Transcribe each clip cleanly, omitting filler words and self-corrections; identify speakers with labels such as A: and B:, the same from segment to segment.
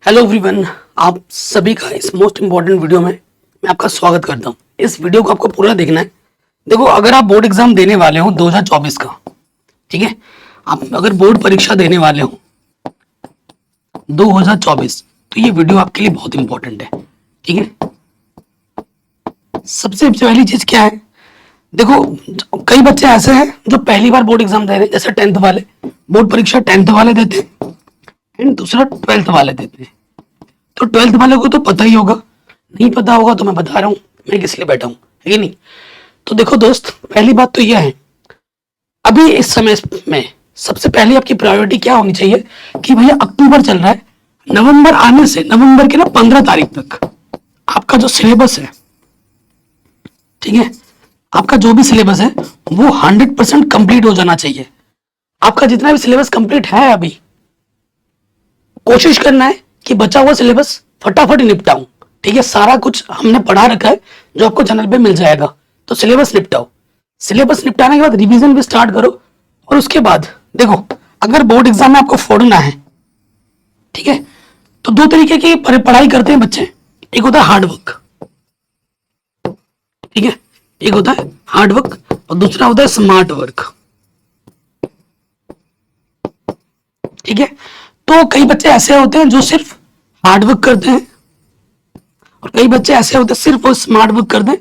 A: Hello everyone, आप सभी का इस मोस्ट इम्पॉर्टेंट वीडियो में मैं आपका स्वागत करता हूं। इस वीडियो को आपको पूरा देखना है। देखो, अगर आप बोर्ड एग्जाम देने वाले हो 2024 का, ठीक है, आप अगर बोर्ड परीक्षा देने वाले हो 2024, तो ये वीडियो आपके लिए बहुत इंपॉर्टेंट है। ठीक है, सबसे पहली चीज क्या है, देखो, कई बच्चे ऐसे हैं जो पहली बार बोर्ड एग्जाम दे रहे हैं, जैसे 10th वाले बोर्ड परीक्षा 10th वाले देते हैं एंड दूसरा 12th वाले देते हैं। तो 12th वाले को तो पता ही होगा, नहीं पता होगा तो मैं बता रहा हूँ मैं किस लिए बैठा हूँ, है कि नहीं। तो देखो दोस्त, पहली बात तो यह है, अभी इस समय में सबसे पहले आपकी प्रायोरिटी क्या होनी चाहिए कि भैया अक्टूबर चल रहा है, नवंबर आने से नवंबर के ना 15 तारीख तक आपका जो सिलेबस है, ठीक है, आपका जो भी सिलेबस है वो 100% कंप्लीट हो जाना चाहिए। आपका जितना भी सिलेबस कंप्लीट है, अभी कोशिश करना है कि बचा हुआ सिलेबस फटाफट निपटाऊं। ठीक है, सारा कुछ हमने पढ़ा रखा है जो आपको चैनल पे मिल जाएगा, तो सिलेबस निपटाओ। सिलेबस निपटाने के बाद रिवीजन भी स्टार्ट करो। और उसके बाद देखो, अगर बोर्ड एग्जाम में आपको फोड़ना है, ठीक है, तो दो तरीके की पढ़ाई करते हैं बच्चे। एक होता है हार्ड वर्क, ठीक है, एक होता है हार्ड वर्क और दूसरा होता है स्मार्ट वर्क। ठीक है, तो कई बच्चे ऐसे होते हैं जो सिर्फ हार्ड वर्क करते हैं और कई बच्चे ऐसे होते हैं सिर्फ स्मार्ट वर्क करते हैं।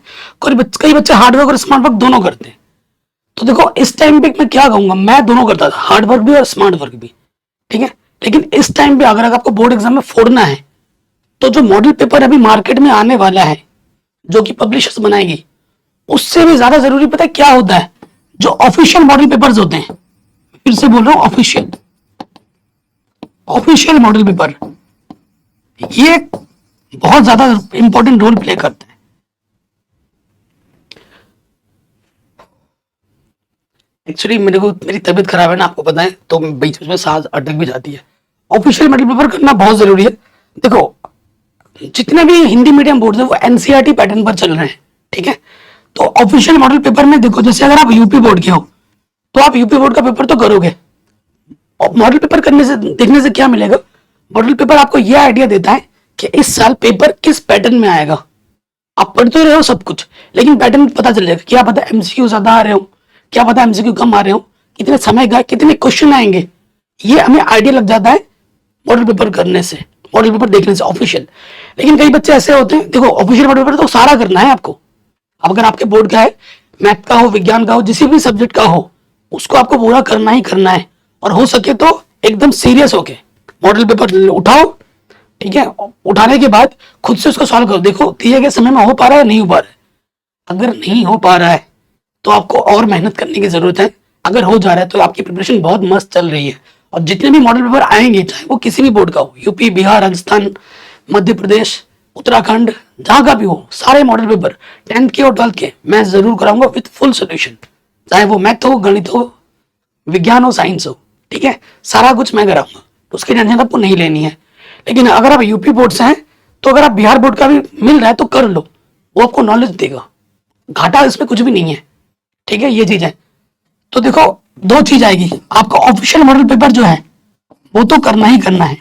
A: कई बच्चे हार्ड वर्क और स्मार्ट वर्क दोनों करते हैं। तो देखो, इस टाइम पे मैं क्या कहूंगा, मैं दोनों करता था, हार्ड वर्क भी और स्मार्ट वर्क भी। ठीक है, लेकिन इस टाइम पे अगर आपको बोर्ड एग्जाम में फोड़ना है, तो जो मॉडल पेपर अभी मार्केट में आने वाला है, जो कि पब्लिशर्स बनाएगी, उससे भी ज्यादा जरूरी पता है क्या होता है, जो ऑफिशियल मॉडल पेपर्स होते हैं। फिर से बोल रहा हूं, ऑफिशियल मॉडल पेपर, ये बहुत ज्यादा इंपॉर्टेंट रोल प्ले करता है। एक्चुअली मेरी तबीयत खराब है ना, आपको पता है, तो बीच में सांस अटक भी जाती है। ऑफिशियल मॉडल पेपर करना बहुत जरूरी है। देखो, जितने भी हिंदी मीडियम बोर्ड है वो एनसीईआरटी पैटर्न पर चल रहे हैं। ठीक है, तो ऑफिशियल मॉडल पेपर में देखो, जैसे अगर आप यूपी बोर्ड के हो तो आप यूपी बोर्ड का पेपर तो करोगे। मॉडल पेपर करने से देखने से क्या मिलेगा, मॉडल पेपर आपको यह आइडिया देता है कि इस साल पेपर किस पैटर्न में आएगा। आप पढ़ तो रहे हो सब कुछ, लेकिन पैटर्न पता चल जाएगा। क्या पता एमसीक्यू ज्यादा आ रहे हो, क्या पता एमसीक्यू कम आ रहे हो, कितने समय का कितने क्वेश्चन आएंगे, ये हमें आइडिया लग जाता है मॉडल पेपर करने से, मॉडल पेपर देखने से ऑफिशियल। लेकिन कई बच्चे ऐसे होते हैं, देखो ऑफिशियल मॉडल पेपर तो सारा करना है आपको। अब अगर आपके बोर्ड का है, मैथ का हो, विज्ञान का हो, जिस भी सब्जेक्ट का हो, उसको आपको पूरा करना ही करना है। और हो सके तो एकदम सीरियस होके मॉडल पेपर उठाओ। ठीक है, उठाने के बाद खुद से उसको सॉल्व करो। देखो दिए गए समय में हो पा रहा है नहीं हो पा रहा है। अगर नहीं हो पा रहा है तो आपको और मेहनत करने की जरूरत है। अगर हो जा रहा है तो आपकी प्रिपरेशन बहुत मस्त चल रही है। और जितने भी मॉडल पेपर आएंगे, चाहे वो किसी भी बोर्ड का हो, यूपी, बिहार, राजस्थान, मध्य प्रदेश, उत्तराखंड, जहां का भी हो, सारे मॉडल पेपर 10th के और 12th के मैं जरूर कराऊंगा विद फुल सोल्यूशन। चाहे वो मैथ हो, गणित हो, विज्ञान हो, साइंस हो, ठीक है, सारा कुछ मैं कराऊंगा। तो उसकी टेंशन आपको नहीं लेनी है। लेकिन अगर आप यूपी बोर्ड से हैं, तो अगर आप बिहार बोर्ड का भी मिल रहा है तो कर लो, वो आपको नॉलेज देगा, घाटा इसमें कुछ भी नहीं है। ठीक है, ये चीज है। तो देखो, दो चीज आएगी, आपका ऑफिशियल मॉडल पेपर जो है वो तो करना ही करना है।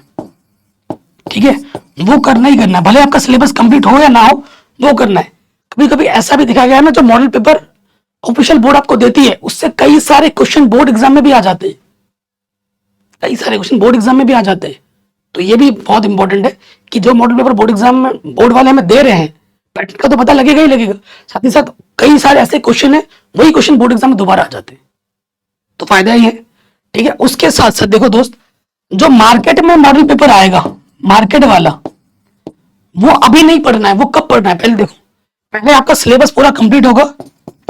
A: ठीक है, वो करना ही करना है, भले आपका सिलेबस कंप्लीट हो या ना हो, वो करना है। कभी कभी ऐसा भी दिखा गया है ना, जो मॉडल पेपर ऑफिशियल बोर्ड आपको देती है, उससे कई सारे क्वेश्चन बोर्ड एग्जाम में भी आ जाते हैं, कई सारे क्वेश्चन बोर्ड एग्जाम में भी आ जाते हैं। तो ये भी बहुत इंपॉर्टेंट है कि जो मॉडल पेपर बोर्ड एग्जाम में बोर्ड वाले हमें दे रहे हैं, पैटर्न का तो पता लगेगा ही लगेगा, साथ ही साथ कई सारे ऐसे क्वेश्चन है, वही क्वेश्चन बोर्ड एग्जाम में दोबारा आ जाते हैं, तो फायदा ही है। ठीक है, उसके साथ साथ देखो दोस्त, जो मार्केट में मॉडल पेपर आएगा, मार्केट वाला, वो अभी नहीं पढ़ना है, वो कब पढ़ना है पहले देखो। पहले आपका सिलेबस पूरा कंप्लीट होगा,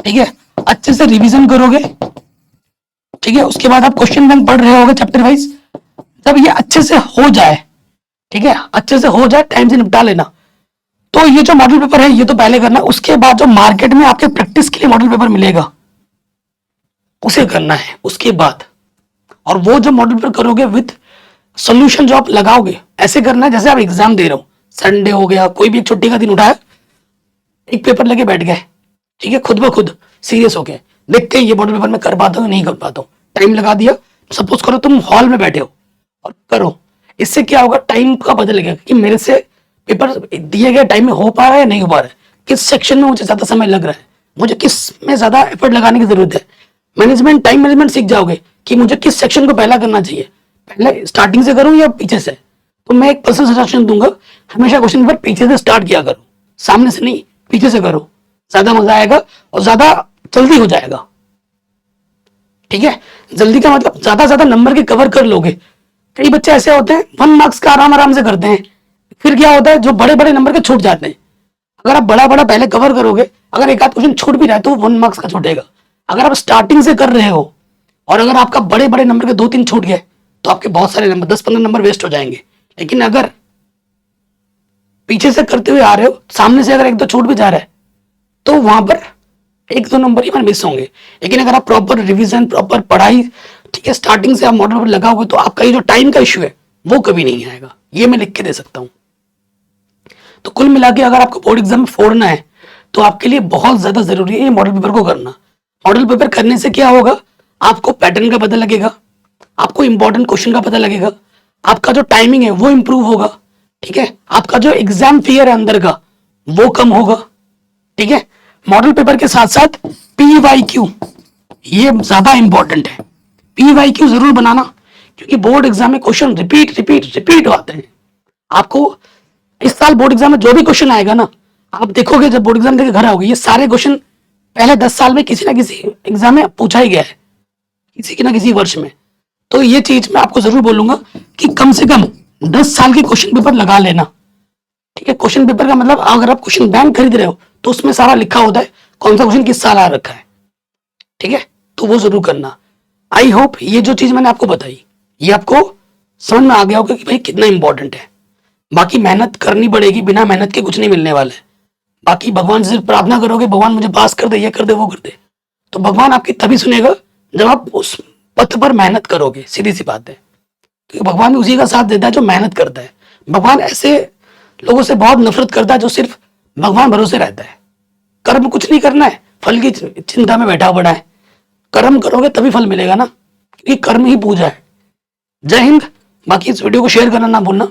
A: ठीक है, अच्छे से रिवीजन करोगे। ठीक है, उसके बाद आप क्वेश्चन बैंक पढ़ रहे होगे चैप्टर वाइज। जब ये अच्छे से हो जाए, ठीक है, अच्छे से हो जाए, टाइम से निपटा लेना। तो ये जो मॉडल पेपर है ये तो पहले करना है। उसके बाद जो मार्केट में आपके प्रैक्टिस के लिए मॉडल पेपर मिलेगा, उसे करना है उसके बाद। और वो जो मॉडल पेपर करोगे विद सोल्यूशन जो आप लगाओगे, ऐसे करना है जैसे आप एग्जाम दे रहे हो। संडे हो गया, कोई भी एक छुट्टी का दिन उठाया, एक पेपर लेके बैठ गए, ठीक है, खुद ब खुद सीरियस हो गए, देखते हैं ये मॉडल पेपर में कर पाता हूँ नहीं कर पाता हूँ, टाइम लगा दिया। सपोज करो तुम हॉल में बैठे हो और करो, इससे क्या होगा, टाइम का पता लगेगा कि मेरे से पेपर दिए गए टाइम में हो पा रहा है या नहीं हो पा रहा है, किस सेक्शन में मुझे ज्यादा समय लग रहा है, मुझे किस में ज्यादा एफर्ट लगाने की जरूरत है। मैनेजमेंट, टाइम मैनेजमेंट सीख जाओगे कि मुझे किस सेक्शन को पहला करना चाहिए, पहले स्टार्टिंग से करूं या पीछे से। तो मैं एक पर्सनल सजेशन दूंगा, हमेशा क्वेश्चन पेपर पीछे से स्टार्ट किया करो, सामने से नहीं, पीछे से करो, ज्यादा मजा आएगा और ज्यादा जल्दी हो जाएगा। ठीक है, जल्दी का मतलब ज्यादा नंबर के कवर कर लोगे। कई बच्चे ऐसे होते हैं 1 मार्क्स का आराम आराम से करते हैं, फिर क्या होता है जो बड़े बड़े नंबर के छूट जाते हैं। अगर आप बड़ा बड़ा पहले कवर करोगे, अगर एक आध क्वेश्चन छूट भी जाए तो 1 मार्क्स का छूटेगा। अगर आप स्टार्टिंग से कर रहे हो और अगर आपका बड़े बड़े नंबर के 2-3 छूट गए तो आपके बहुत सारे नंबर, 10-15 नंबर वेस्ट हो जाएंगे। लेकिन अगर पीछे से करते हुए आ रहे हो, सामने से अगर 1-2 छूट भी जा रहा है तो वहां पर 1-2 नंबर ही मिस होंगे। लेकिन अगर आप प्रॉपर रिवीजन, प्रॉपर पढ़ाई, ठीक है, स्टार्टिंग से आप मॉडल पर लगाओगे तो आपका ये जो टाइम का इश्यू है वो कभी नहीं आएगा। ये मैं लिख के दे सकता हूं। तो कुल मिला के अगर आपको बोर्ड एग्जाम में फोड़ना है तो आपके लिए बहुत ज्यादा जरूरी है ये मॉडल पेपर को करना। मॉडल पेपर करने से क्या होगा, आपको पैटर्न का पता लगेगा, आपको इंपॉर्टेंट क्वेश्चन का पता लगेगा, आपका जो टाइमिंग है वो इंप्रूव होगा। ठीक है, आपका जो एग्जाम फियर है अंदर का वो कम होगा। ठीक है, मॉडल पेपर के साथ साथ PYQ ये ज्यादा इंपॉर्टेंट है। PYQ जरूर बनाना, क्योंकि बोर्ड एग्जाम में क्वेश्चन रिपीट रिपीट रिपीट आते हैं। आपको इस साल बोर्ड एग्जाम में जो भी क्वेश्चन आएगा ना, आप देखोगे जब बोर्ड एग्जाम देके घर आओगे, ये सारे क्वेश्चन पहले 10 साल में किसी ना किसी एग्जाम में पूछा ही गया है, किसी ना किसी वर्ष में। तो ये चीज मैं आपको जरूर बोलूंगा कि कम से कम 10 साल के क्वेश्चन पेपर लगा लेना। ठीक है, क्वेश्चन पेपर का मतलब अगर आप क्वेश्चन बैंक खरीद रहे हो तो उसमें सारा लिखा होता है कौन सा क्वेश्चन किस साल आ रखा है। ठीक है, तो वो जरूर करना। आई होप ये जो चीज मैंने आपको बताई ये आपको समझ में आ गया होगा कि भाई कितना इंपॉर्टेंट है। बाकी मेहनत करनी पड़ेगी, बिना मेहनत के कुछ नहीं मिलने वाला है। बाकी भगवान से सिर्फ प्रार्थना करोगे भगवान मुझे पास कर दे, ये कर दे, वो कर दे, तो भगवान आपकी तभी सुनेगा जब आप उस पथ पर मेहनत करोगे। सीधी सी बात है, क्योंकि भगवान भी उसी का साथ देता है जो मेहनत करता है। भगवान ऐसे लोगों से बहुत नफरत करता है जो सिर्फ भगवान भरोसे रहता है। कर्म कुछ नहीं करना है, फल की चिंता में बैठा पड़ा है। कर्म करोगे तभी फल मिलेगा ना, क्योंकि कर्म ही पूजा है। जय हिंद। बाकी इस वीडियो को शेयर करना ना भूलना,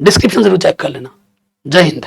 A: डिस्क्रिप्शन जरूर चेक कर लेना। जय हिंद।